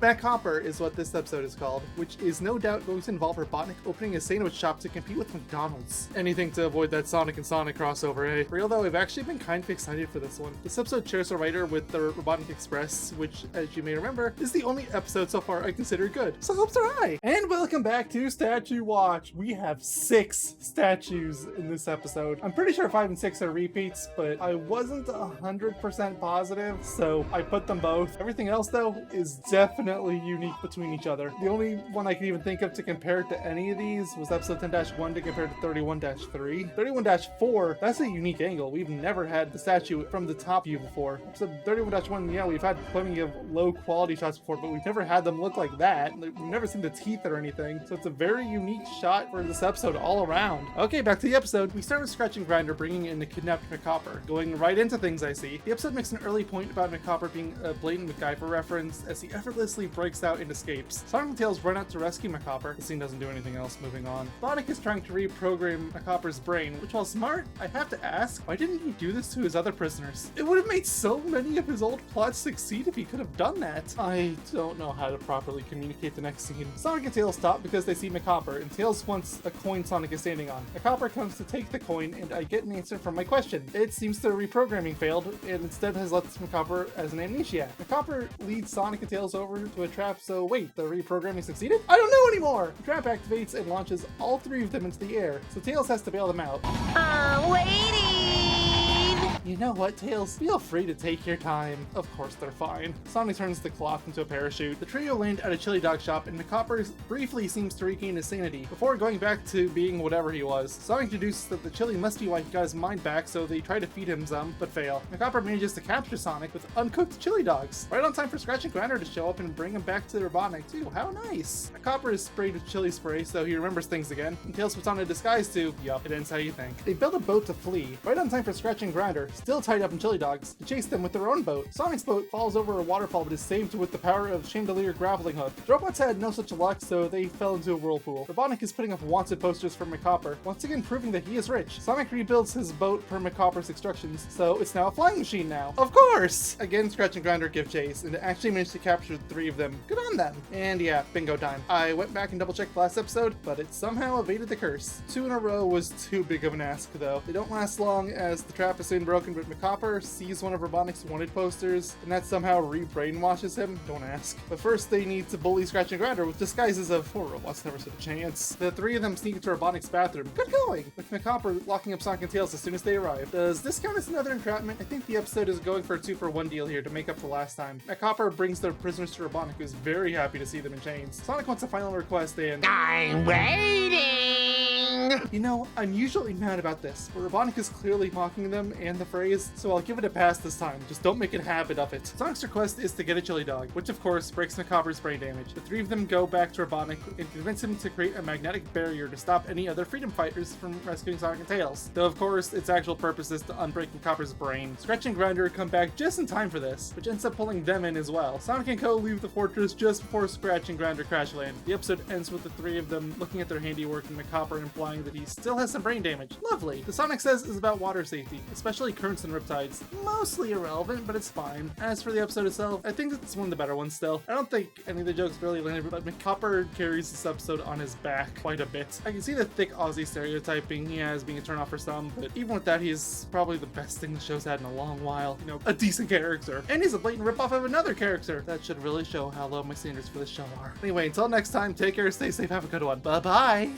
MacHOPPER is what this episode is called, which is no doubt going to involve Robotnik opening a sandwich shop to compete with McDonald's. Anything to avoid that Sonic and Sonic crossover, eh? For real though, I've actually been kind of excited for this one. This episode shares a writer with the Robotnik Express, which, as you may remember, is the only episode so far I consider good. So hopes are high! And welcome back to Statue Watch. We have 6 statues in this episode. I'm pretty sure 5 and 6 are repeats, but I wasn't 100% positive, so I put them both. Everything else though is definitely unique between each other. The only one I can even think of to compare to any of these was episode 10-1 to compare to 31-3. 31-4, that's a unique angle. We've never had the statue from the top view before. Episode 31-1, yeah, we've had plenty of low quality shots before, but we've never had them look like that. We've never seen the teeth or anything, so it's a very unique shot for this episode all around. Okay, back to the episode. We start with Scratch and Grinder bringing in the kidnapped MacHOPPER. Going right into things I see. The episode makes an early point about MacHOPPER being a blatant MacGyver reference as he effortlessly breaks out and escapes. Sonic and Tails run out to rescue MacHOPPER. The scene doesn't do anything else. Moving on. Robotnik is trying to reprogram MacHOPPER's brain, which, while smart, I have to ask, why didn't he do this to his other prisoners? It would have made so many of his old plots succeed if he could have done that. I don't know how to properly communicate the next scene. Sonic and Tails stop because they see MacHOPPER, and Tails wants a coin Sonic is standing on. MacHOPPER comes to take the coin, and I get an answer from my question. It seems the reprogramming failed, and instead has left MacHOPPER as an amnesiac. MacHOPPER leads Sonic and Tails over to a trap, so wait, the reprogramming succeeded? I don't know anymore! The trap activates and launches all 3 of them into the air, so Tails has to bail them out. Waiting! You know what, Tails? Feel free to take your time. Of course they're fine. Sonic turns the cloth into a parachute. The trio land at a chili dog shop, and MacHOPPER briefly seems to regain his sanity before going back to being whatever he was. Sonic deduces that the chili must be why he got his mind back, so they try to feed him some, but fail. MacHOPPER manages to capture Sonic with uncooked chili dogs. Right on time for Scratch and Grinder to show up and bring him back to Robotnik too. How nice. MacHOPPER is sprayed with chili spray, so he remembers things again, and Tails puts on a disguise too. Yup, it ends how you think. They build a boat to flee. Right on time for Scratch and Grinder, still tied up in chili dogs, to chase them with their own boat. Sonic's boat falls over a waterfall but is saved with the power of chandelier grappling hook. The robots had no such luck, so they fell into a whirlpool. Robotnik is putting up wanted posters for MacHOPPER, once again proving that he is rich. Sonic rebuilds his boat per MacHOPPER's instructions, so it's now a flying machine now. Of course! Again, Scratch and Grinder give chase, and actually managed to capture 3 of them. Good on them! And yeah, bingo time. I went back and double checked the last episode, but it somehow evaded the curse. 2 in a row was too big of an ask though. They don't last long as the trap is soon broken, but MacHOPPER sees one of Robotnik's wanted posters, and that somehow re-brainwashes him? Don't ask. But first they need to bully Scratch and Grinder with disguises of 4 robots never stood a chance. The 3 of them sneak into Robotnik's bathroom. Good going! With MacHOPPER locking up Sonic and Tails as soon as they arrive. Does this count as another entrapment? I think the episode is going for a 2-for-1 deal here to make up for last time. MacHOPPER brings their prisoners to Robotnik, who's very happy to see them in chains. Sonic wants a final request, and I'm waiting! you know, I'm usually mad about this, but Robotnik is clearly mocking them and the phrase, so I'll give it a pass this time. Just don't make a habit of it. Sonic's request is to get a chili dog, which of course breaks MacHOPPER's brain damage. The 3 of them go back to Robotnik and convince him to create a magnetic barrier to stop any other freedom fighters from rescuing Sonic and Tails. Though of course, its actual purpose is to unbreak MacHOPPER's brain. Scratch and Grinder come back just in time for this, which ends up pulling them in as well. Sonic and Co. leave the fortress just before Scratch and Grinder crash land. The episode ends with the 3 of them looking at their handiwork and MacHOPPER implying that he still has some brain damage. Lovely. The Sonic says is about water safety, especially currents and riptides. Mostly irrelevant, but it's fine. As for the episode itself, I think it's one of the better ones still. I don't think any of the jokes really landed, but MacHOPPER carries this episode on his back quite a bit. I can see the thick Aussie stereotyping he has being a turnoff for some, but even with that, he's probably the best thing the show's had in a long while. You know, a decent character. And he's a blatant ripoff of another character. That should really show how low my standards for this show are. Anyway, until next time, take care, stay safe, have a good one. Bye-bye!